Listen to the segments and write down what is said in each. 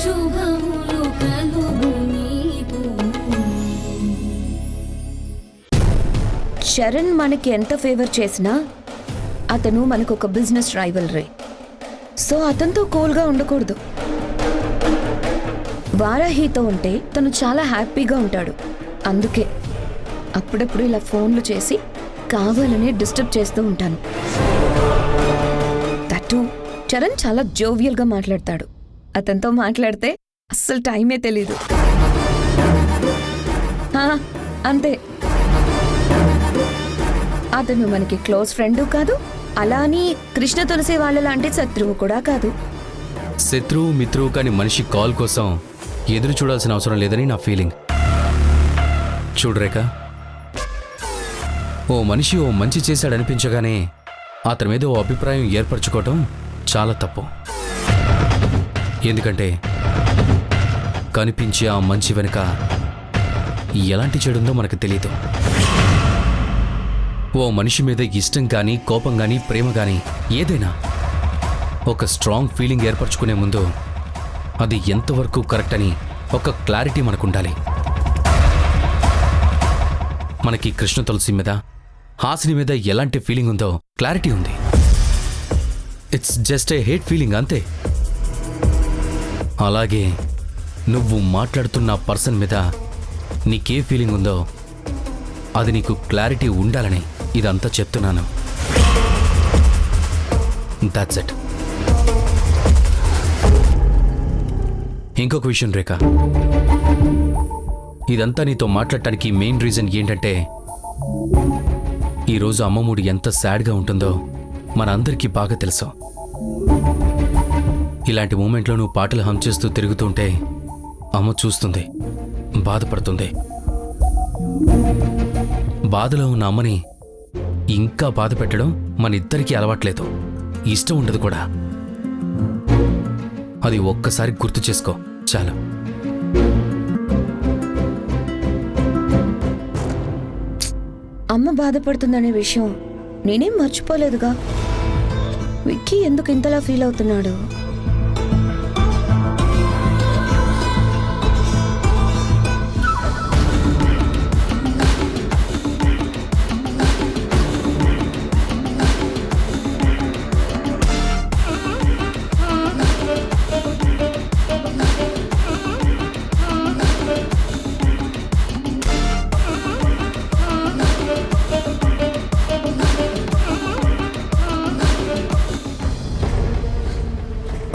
శుభములు కలుగు నీకు. చరణ్ మనకి ఎంత ఫేవర్ చేసినా అతను మనకు ఒక బిజినెస్ రైవల్ రే. సో అతనితో కూల్గా ఉండకూడదు. వారాహితో ఉంటే తను చాలా హ్యాపీగా ఉంటాడు. అందుకే అప్పుడప్పుడు ఇలా ఫోన్లు చేసి కావాలని డిస్టర్బ్ చేస్తూ ఉంటాను. దట్టు చరణ్ చాలా జోవియల్గా మాట్లాడతాడు. అతనితో మాట్లాడితే అస్సలు టైమే తెలీదు. అంతే. అతను మనకి క్లోజ్ ఫ్రెండు కాదు, అలా అని కృష్ణ తులసి వాళ్ళ లాంటి శత్రువు కూడా కాదు. శత్రువు మిత్రువు కాని మనిషి కాల్ కోసం ఎదురు చూడాల్సిన అవసరం లేదని నా ఫీలింగ్. చూడు రేఖ, ఓ మనిషి ఓ మంచి చేశాడనిపించగానే అతని మీద ఓ అభిప్రాయం ఏర్పరచుకోవటం చాలా తప్పు. ఎందుకంటే కనిపించే ఆ మంచి వెనుక ఎలాంటి చెడుందో మనకు తెలీదు. ఓ మనిషి మీద ఇష్టం కానీ కోపం కానీ ప్రేమ కానీ ఏదైనా ఒక స్ట్రాంగ్ ఫీలింగ్ ఏర్పరచుకునే ముందు అది ఎంతవరకు కరెక్ట్ అని ఒక క్లారిటీ మనకుండాలి. మనకి కృష్ణ తులసి మీద హాసిని మీద ఎలాంటి ఫీలింగ్ ఉందో క్లారిటీ ఉంది. It's just a hate feeling అంతే. అలాగే నువ్వు మాట్లాడుతున్న పర్సన్ మీద నీకే ఫీలింగ్ ఉందో అది నీకు క్లారిటీ ఉండాలని ఇదంతా చెప్తున్నాను. That's it. ఇంకొక విషయం రేఖ, ఇదంతా నీతో మాట్లాడటానికి మెయిన్ రీజన్ ఏంటంటే ఈరోజు అమ్మ మూడు ఎంత సాడ్గా ఉంటుందో మనందరికీ బాగా తెలుసు. ఇలాంటి మూమెంట్లో నువ్వు పాటలు హమ్ చేస్తూ తిరుగుతుంటే అమ్మ చూస్తుంది, బాధపడుతుంది. బాధలో ఉన్న అమ్మని ఇంకా బాధ పెట్టడం మన ఇద్దరికీ అలవాట్లేదు, ఇష్టం ఉండదు కూడా. అది ఒక్కసారి గుర్తు చేసుకో చాలు. అమ్మ బాధపడుతుందనే విషయం నేనేం మర్చిపోలేదుగా. విక్కీ ఎందుకు ఇంతలా ఫీల్ అవుతున్నాడు?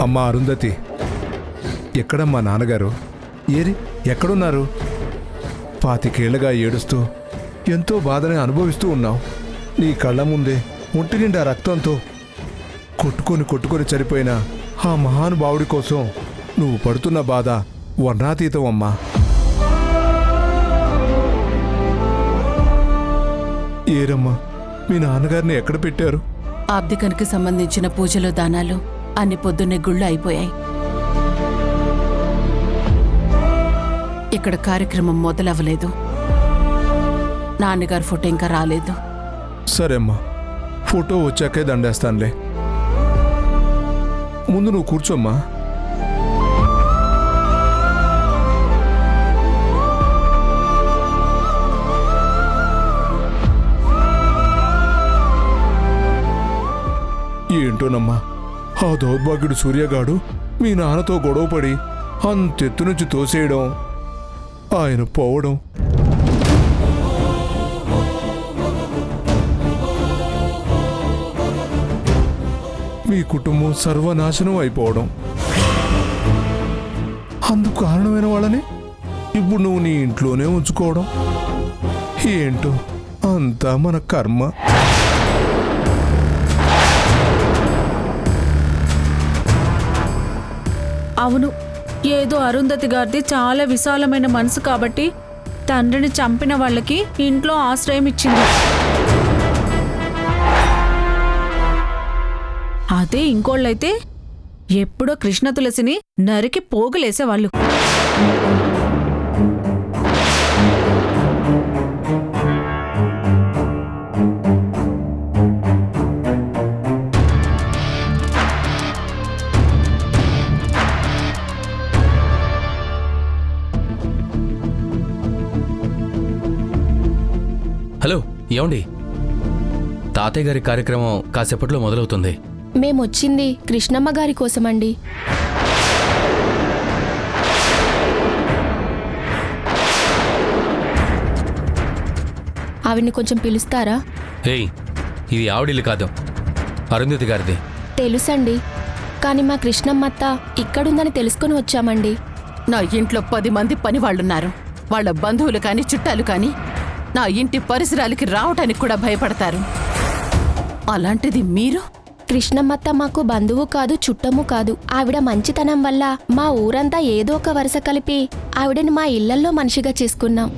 అమ్మా అరుంధతి, ఎక్కడమ్మా నాన్నగారు? ఏరి ఎక్కడున్నారు? 25 ఏళ్లుగా ఏడుస్తూ ఎంతో బాధని అనుభవిస్తూ ఉన్నావు. నీ కళ్ళ ముందే ఒంటి నిండా రక్తంతో కొట్టుకొని చనిపోయిన ఆ మహానుభావుడి కోసం నువ్వు పడుతున్న బాధ వర్ణాతీతం అమ్మా. ఏరమ్మా, మీ నాన్నగారిని ఎక్కడ పెట్టారు? ఆబ్దికనికి సంబంధించిన పూజలు దానాలు అన్ని పొద్దున్నే గుళ్ళు అయిపోయాయి. ఇక్కడ కార్యక్రమం మొదలవ్వలేదు. నాన్నగారు ఫోటో ఇంకా రాలేదు. సరే అమ్మా, ఫోటో వచ్చాకే దండేస్తానులే. ముందు నువ్వు కూర్చోమ్మా. ఏంటోనమ్మా, ఆ దౌర్భాగ్యుడు సూర్యగాడు మీ నాన్నతో గొడవపడి అంతెత్తు నుంచి తోసేయడం, ఆయన పోవడం, మీ కుటుంబం సర్వనాశనం అయిపోవడం, అందుకు కారణమైన వాళ్ళని ఇప్పుడు నువ్వు నీ ఇంట్లోనే ఉంచుకోవడం, ఏంటో అంతా మన కర్మ. అవును, ఏదో అరుంధతి గారిది చాలా విశాలమైన మనసు కాబట్టి తండ్రిని చంపిన వాళ్ళకి ఇంట్లో ఆశ్రయం ఇచ్చింది. అదే ఇంకోళ్ళైతే ఎప్పుడో కృష్ణ తులసిని నరికి పోగులేసేవాళ్ళు. హలో ఏమండి, తాతయ్య గారి కార్యక్రమం కాసేపట్లో మొదలవుతుంది. మేమొచ్చింది కృష్ణమ్మ గారి కోసమండి. ఆవిడ్ని కొంచెం పిలుస్తారా? ఏయ్, ఇది ఆవిడిల్లు కాదు, అరుంధతి గారిది. తెలుసండి, కానీ మా కృష్ణమ్మత్త ఇక్కడుందని తెలుసుకొని వచ్చామండి. నా ఇంట్లో 10 మంది పనివాళ్లున్నారు. వాళ్ళ బంధువులు కాని చుట్టాలు కాని నా ఇంటి పరిసరాలకి రావటానికి కూడా భయపడతారు. అలాంటిది మీరు? కృష్ణమ్మత్త మాకు బంధువు కాదు, చుట్టము కాదు. ఆవిడ మంచితనం వల్ల మా ఊరంతా ఏదో ఒక వరుస కలిపి ఆవిడని మా ఇళ్లల్లో మనిషిగా చేసుకున్నాం.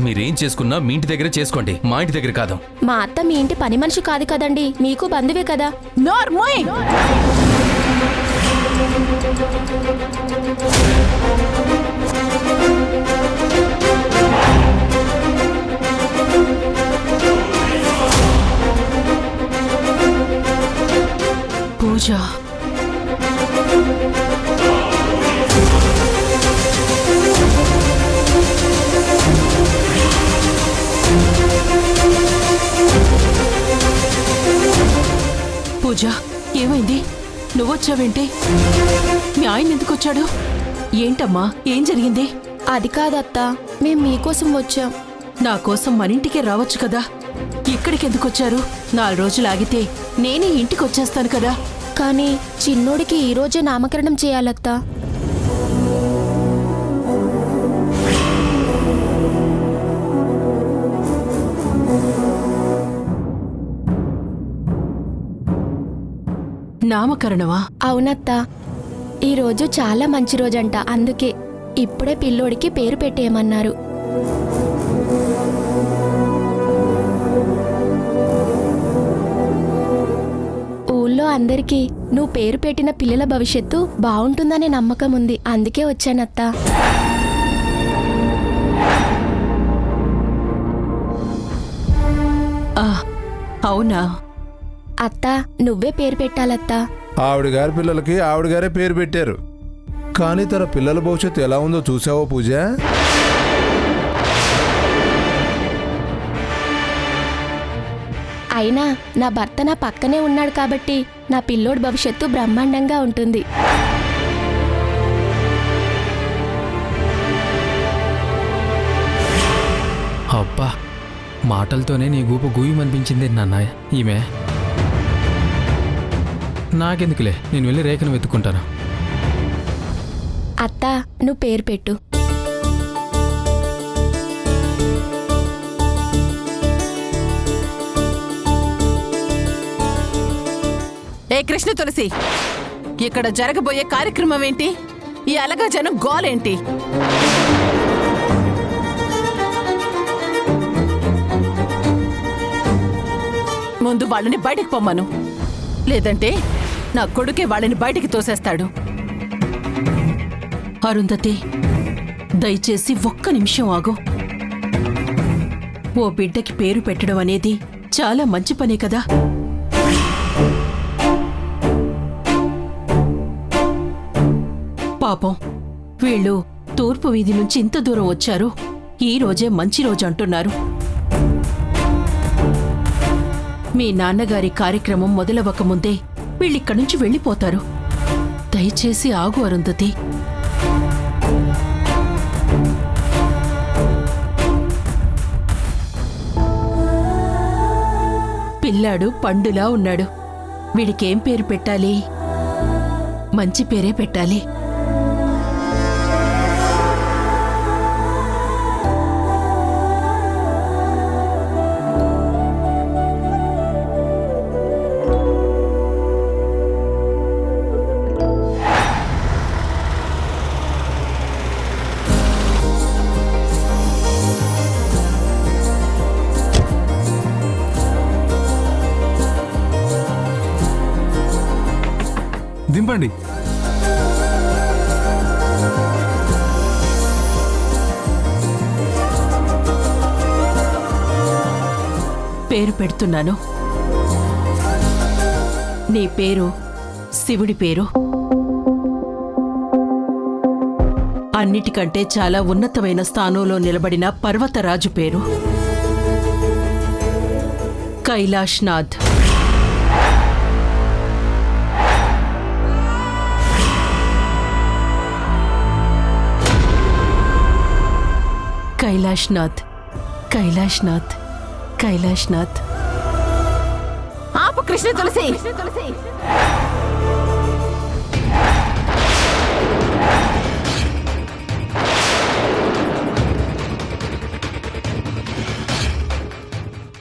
మీరేం చేసుకున్నా మీ ఇంటి దగ్గర చేసుకోండి, మా ఇంటి దగ్గర కాదు. మా అత్త మీ ఇంటి పని మనిషి కాదు కదండి, మీకు బంధువే కదా. నోర్మోయ్! పూజ, పూజ, ఏమైంది? నువ్వొచ్చావేంటి? మీ ఆయన ఎందుకు వచ్చాడు? ఏంటమ్మా, ఏం జరిగింది? అది కాదత్తా, మేం మీకోసం వచ్చాం. నా కోసం మన ఇంటికే రావచ్చు కదా, ఇక్కడికి ఎందుకు వచ్చారు? 4 రోజులు ఆగితే నేనే ఇంటికి వచ్చేస్తాను కదా. కానీ చిన్నోడికి ఈరోజే నామకరణం చేయాలత్తా. నామకరణమా? అవునత్తా, ఈరోజు చాలా మంచి రోజంట. అందుకే ఇప్పుడే పిల్లోడికి పేరు పెట్టేయమన్నారు. ఊళ్ళో అందరికీ నువ్వు పేరు పెట్టిన పిల్లల భవిష్యత్తు బావుంటుందనే నమ్మకం ఉంది. అందుకే వచ్చానత్తా. అవునా? అత్తా, నువ్వే పేరు పెట్టాలత్తా. ఆవిడ గారి పిల్లలకి ఆవిడ గారే పేరు పెట్టారు. కానీ తన పిల్లల భవిష్యత్తు ఎలా ఉందో చూసావో పూజ? అయినా నా భర్త నా పక్కనే ఉన్నాడు కాబట్టి నా పిల్లోడి భవిష్యత్తు బ్రహ్మాండంగా ఉంటుంది. అబ్బా, మాటలతోనే నీ గూప గూయమనిపించింది నాన్న. ఈమె నాకెందుకులే, నేను వెళ్ళి రేఖను వెతుక్కుంటాను. అత్తా, నువ్వు పేరు పెట్టు. ఏ కృష్ణ తులసి, ఇక్కడ జరగబోయే కార్యక్రమం ఏంటి? ఈ అలగా జనం గోలేంటి? ముందు వాళ్ళని బయటికి పొమ్మను, లేదంటే నా కొడుకే వాళ్ళని బయటికి తోసేస్తాడు. అరుంధతి, దయచేసి ఒక్క నిమిషం ఆగు. ఓ బిడ్డకి పేరు పెట్టడం అనేది చాలా మంచి పనే కదా. పాపం, వీళ్ళు తూర్పు వీధి నుంచి ఇంత దూరం వచ్చారు. ఈ రోజే మంచి రోజు అంటున్నారు. మీ నాన్నగారి కార్యక్రమం మొదలవ్వకముందే వీళ్ళిక్కడి నుంచి వెళ్ళిపోతారు. దయచేసి ఆగు అరుంధతి. పిల్లాడు పండులా ఉన్నాడు. వీడికేం పేరు పెట్టాలి? మంచి పేరే పెట్టాలి. దింపండి. పేరు పెడుతున్నాను. నీ పేరు శివుడి పేరు. అన్నిటికంటే చాలా ఉన్నతమైన స్థానంలో నిలబడిన పర్వతరాజు పేరు కైలాష్ నాథ్. కైలాష్ నాథ్, కైలాష్ నాథ్, కైలాష్ నాథ్. ఆపు కృష్ణ తులసి.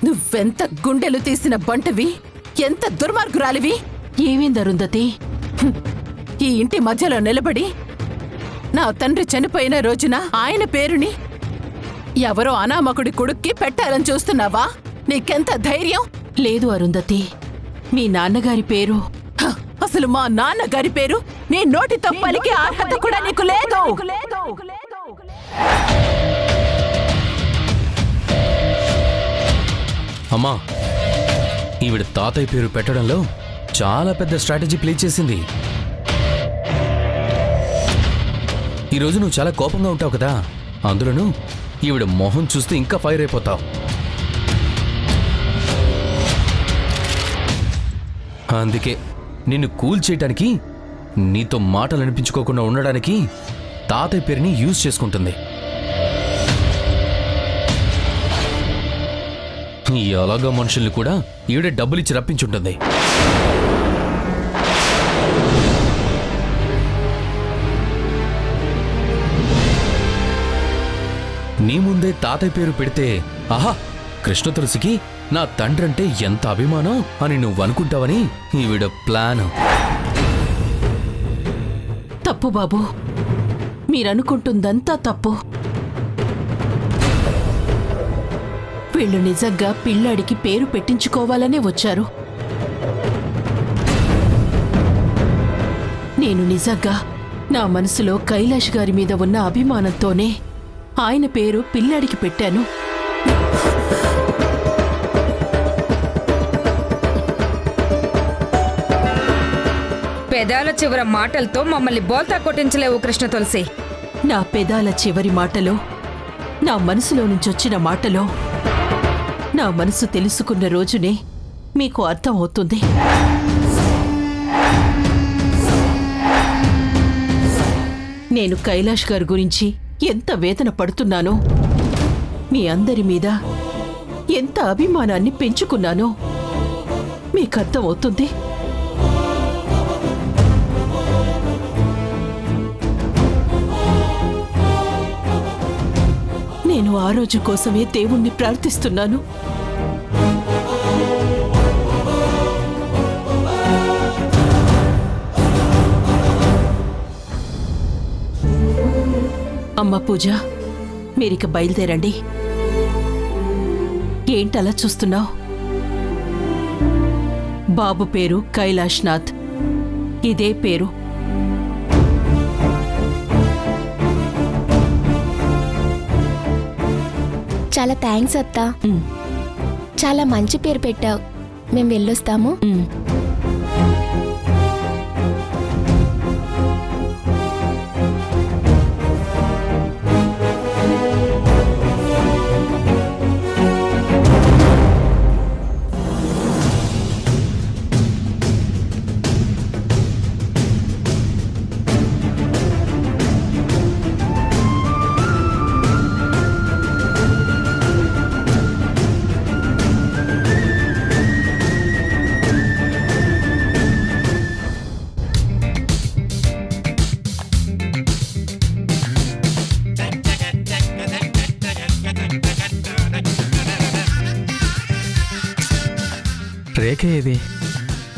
నువ్వెంత గుండెలు తీసిన బంటవి, ఎంత దుర్మార్గురాలివి. ఏమైంది అరుంధతి? ఈ ఇంటి మధ్యలో నిలబడి నా తండ్రి చనిపోయిన రోజున ఆయన పేరుని ఎవరో అనామకుడి కొడుక్కి పెట్టాలని చూస్తున్నావా? నీకెంత ధైర్యం? లేదు అరుంధతి, మీ నాన్నగారి పేరు. అసలు మా నాన్నగారి పేరు నీ నోటితో పలికే అర్హత కూడా నీకు లేదు. అమ్మా, ఈవిడ తాతయ్య పేరు పెట్టడంలో చాలా పెద్ద స్ట్రాటజీ ప్లే చేసింది. ఈరోజు నువ్వు చాలా కోపంగా ఉంటావు కదా, అందులోనూ ఈవిడ మొహం చూస్తే ఇంకా ఫైర్ అయిపోతావు. అందుకే నిన్ను కూల్ చేయటానికి, నీతో మాటలు అనిపించుకోకుండా ఉండడానికి తాతయ్య పేరుని యూజ్ చేసుకుంటుంది. ఈ అలాగా మనుషుల్ని కూడా ఈవిడే డబ్బులిచ్చి రప్పించుంటుంది. నీ ముందే తాతయ్య పేరు పెడితే, ఆహా, కృష్ణ తులసికి నా తండ్రంటే ఎంత అభిమానం అని నువ్వు అనుకుంటావని ఈవిడ ప్లాన్. తప్పు బాబు, మీరనుకుంటుందంతా తప్పు. వీళ్ళు నిజంగా పిల్లాడికి పేరు పెట్టించుకోవాలనే వచ్చారు. నేను నిజంగా నా మనసులో కైలాష్ గారి మీద ఉన్న అభిమానంతోనే ఆయన పేరు పిల్లాడికి పెట్టాను. పెదాల చివర మాటలతో మమ్మల్ని బోల్తా కొట్టించలేవు కృష్ణ తులసి. నా పెదాల చివరి మాటలో, నా మనసులో నుంచొచ్చిన మాటలో నా మనసు తెలుసుకున్న రోజునే మీకు అర్థం అవుతుంది. నేను కైలాష్ గారి గురించి ఎంత వేదన పడుతున్నానో, మీ అందరి మీద ఎంత అభిమానాన్ని పెంచుకున్నానో మీకు అర్థం అవుతుంది. నేను ఆ రోజు కోసమే దేవుణ్ణి ప్రార్థిస్తున్నాను. అమ్మ పూజ, మీరిక బయలుదేరండి. ఏంటలా చూస్తున్నావు? బాబు పేరు కైలాష్ నాథ్, ఇదే పేరు. చాలా థ్యాంక్స్ అత్తా, చాలా మంచి పేరు పెట్టావు. మేము వెళ్ళొస్తాము. రేఖ ఏది?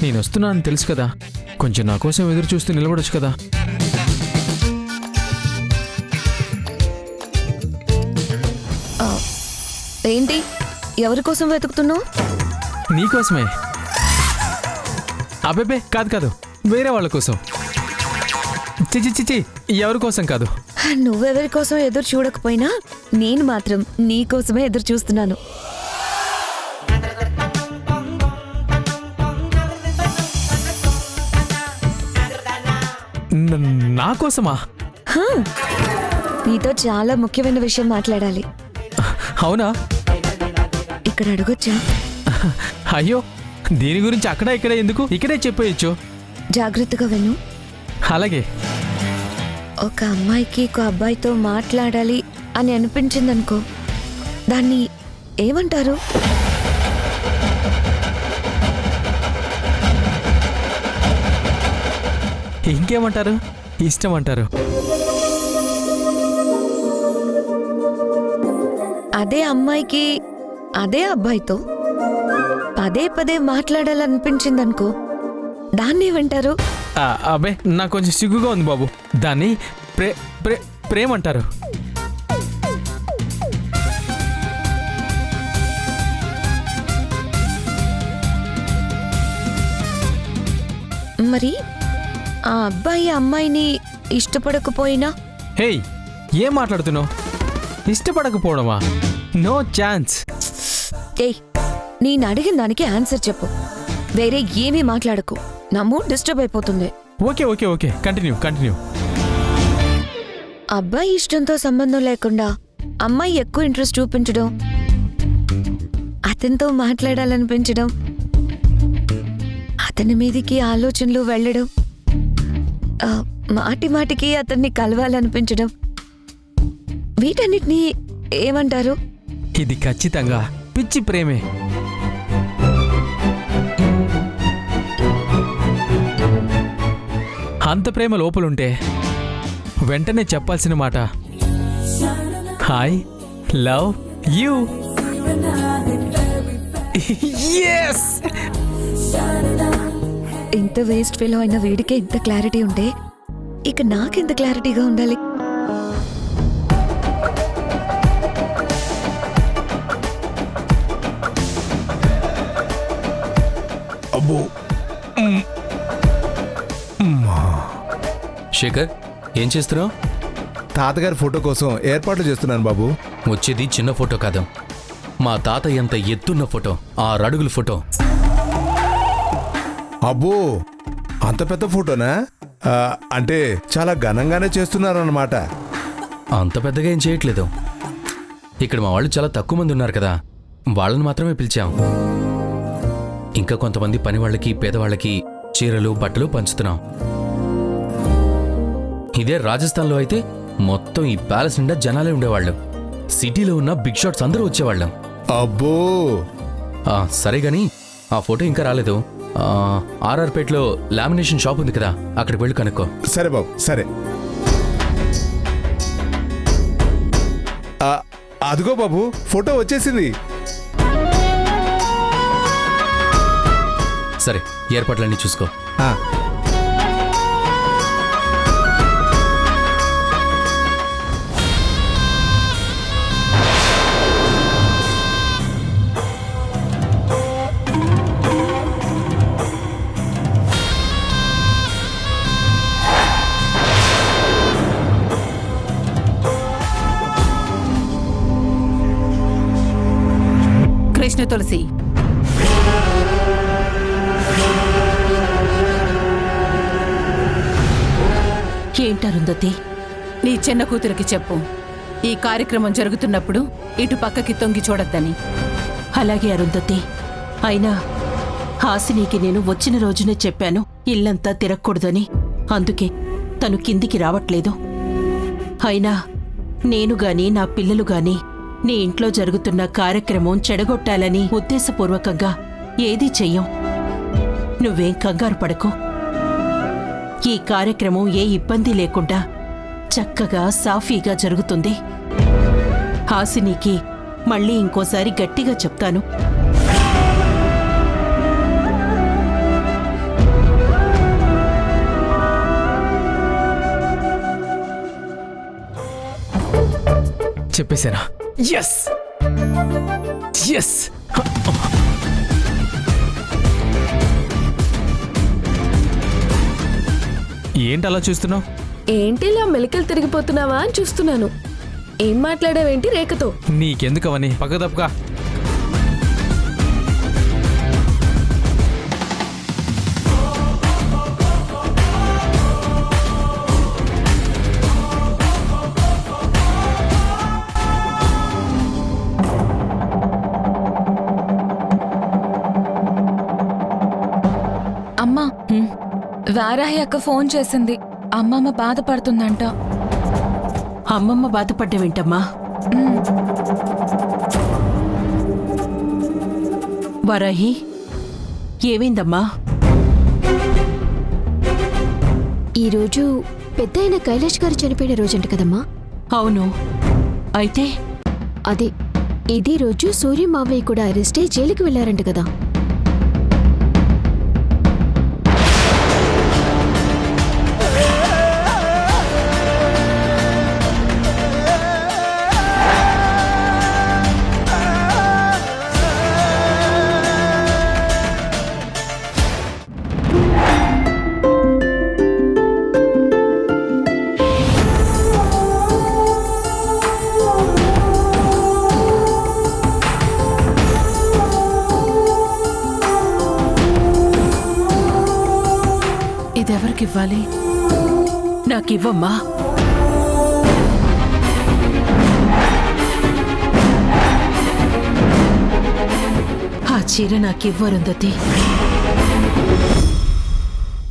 నేను వస్తున్నానని తెలుసు కదా, కొంచెం నా కోసం ఎదురు చూస్తూ నిలబడొచ్చు కదా. ఏంటి, ఎవరి కోసం వెతుకుతున్నావు? నీకోసమే. అబ్బే కాదు కాదు, వేరే వాళ్ళ కోసం. చిచి చిచి, ఎవరి కోసం కాదు. నువ్వెవరి కోసం ఎదురు చూడకపోయినా నేను మాత్రం నీ కోసమే ఎదురు చూస్తున్నాను. నా కోసమా? నీతో చాలా ముఖ్యమైన విషయం మాట్లాడాలి. అవునా? ఇక్కడ అడగొచ్చా? అయ్యో, దీని గురించి అక్కడ ఇక్కడ ఎందుకు, ఇక్కడే చెప్పేయచ్చు. జాగ్రత్తగా విను. అలాగే. ఒక అమ్మాయికి ఒక అబ్బాయితో మాట్లాడాలి అని అనిపించిందనుకో, దాన్ని ఏమంటారు? ఇంకేమంటారు? ఇష్టం అంటారు. అదే అమ్మాయికి అదే అబ్బాయితో పదే పదే మాట్లాడాలనిపించిందనుకో, దాన్ని ఏమంటారు? అబ్బే, నాకు కొంచెం సిగ్గుగా ఉంది బాబు. దాన్ని ప్రేమ అంటారు. మరి ఆ అబ్బాయి అమ్మాయిని ఇష్టపడకపోయినా? హేయ్, ఏం మాట్లాడుతున్నావు? ఇష్టపడకపోవడమా? No chance. ఏయ్, నేను అడిగిన దానికి ఆన్సర్ చెప్పు. వేరే ఏమీ మాట్లాడకు. నా మూడ్ డిస్టర్బ్ అయిపోతుంది. Okay okay okay, continue. అబ్బాయి ఇష్టంతో సంబంధం లేకుండా అమ్మాయి ఎక్కువ ఇంట్రెస్ట్ చూపించడం, అతనితో మాట్లాడాలనిపించడం, అతని మీదికి ఆలోచనలు వెళ్ళడం, మాటి మాటికి అతన్ని కలవాలనిపించడం, వీటన్నిటినీ ఏమంటారు? ఇది ఖచ్చితంగా పిచ్చి ప్రేమే. అంత ప్రేమ లోపలుంటే వెంటనే చెప్పాల్సిన మాట ఐ లవ్ యూ. yes! ఇంత వేస్ట్ ఫెలో అయిన వీడికే ఇంత క్లారిటీ ఉంటే ఇక నాకెంత క్లారిటీగా ఉండాలి? అబ్బో. శేఖర్, ఏం చేస్తున్నావు? తాతగారి ఫోటో కోసం ఏర్పాట్లు చేస్తున్నాను బాబు. వచ్చేది చిన్న ఫోటో కాదు, మా తాత ఎంత ఎత్తున్న ఫోటో, 6 అడుగుల ఫోటో. అబ్బో, అంత పెద్ద ఫోటోనా? అంటే చాలా ఘనంగానే చేస్తున్నారు అన్నమాట. అంత పెద్దగా ఏం చేయట్లేదు. ఇక్కడ మా వాళ్ళు చాలా తక్కువ మంది ఉన్నారు కదా, వాళ్ళని మాత్రమే పిలిచాం. ఇంకా కొంతమంది పని వాళ్ళకి, పేదవాళ్ళకి చీరలు బట్టలు పంచుతున్నాం. ఇదే రాజస్థాన్లో అయితే మొత్తం ఈ ప్యాలెస్ నిండా జనాలే ఉండేవాళ్ళు. సిటీలో ఉన్న బిగ్ షాట్స్ అందరూ వచ్చేవాళ్ళం. అబ్బో. సరే గాని ఆ ఫోటో ఇంకా రాలేదు. ఆర్ఆర్పేటలో లామినేషన్ షాప్ ఉంది కదా, అక్కడికి వెళ్ళి కనుక్కో. సరే బాబు, సరే. అదిగో బాబు, ఫోటో వచ్చేసింది. సరే, ఏర్పాట్లన్నీ చూసుకో. కృష్ణ తులసి, ఏంటరుందతి? నీ చిన్న కూతురికి చెప్పు, ఈ కార్యక్రమం జరుగుతున్నప్పుడు ఇటు పక్కకి తొంగి చూడొద్దని. అలాగే అరుంధతి. అయినా హాసినికి నేను వచ్చిన రోజునే చెప్పాను ఇల్లంతా తిరగకూడదని. అందుకే తను కిందికి రావట్లేదు. అయినా నేను గాని నా పిల్లలు గాని నీ ఇంట్లో జరుగుతున్న కార్యక్రమం చెడగొట్టాలని ఉద్దేశపూర్వకంగా ఏదీ చెయ్యం. నువ్వేం కంగారు పడకు. ఈ కార్యక్రమం ఏ ఇబ్బంది లేకుండా చక్కగా సాఫీగా జరుగుతుంది. హాసినికి మళ్ళీ ఇంకోసారి గట్టిగా చెప్తాను. చెప్పేశానా? Yes yes. ఏంటి అలా చూస్తున్నావు? ఏంటి ఇలా మెలికలు తిరిగిపోతున్నావా అని చూస్తున్నాను. ఏం మాట్లాడావేంటి రేఖతో? నీకెందుకు అవని, పక్క తప్పుగా. అమ్మా వారాహి అక్క ఫోన్ చేసింది. అమ్మమ్మ బాధపడుతుందంట. అమ్మమ్మ బాధపడ్డవేంటమ్మా? వరాహి, ఏమైందమ్మా? ఈరోజు పెద్దయిన కైలాష్ గారు చనిపోయిన రోజంట కదమ్మా? అవును, అయితే అదే ఇదే రోజు సూర్య మావయ్య కూడా అరెస్ట్ అయి జైలుకి వెళ్లారంట కదా. ఇదెవరికివ్వాలి? నాకివ్వమ్మా. ఆ చీర నాకివ్వు అరుంధతి.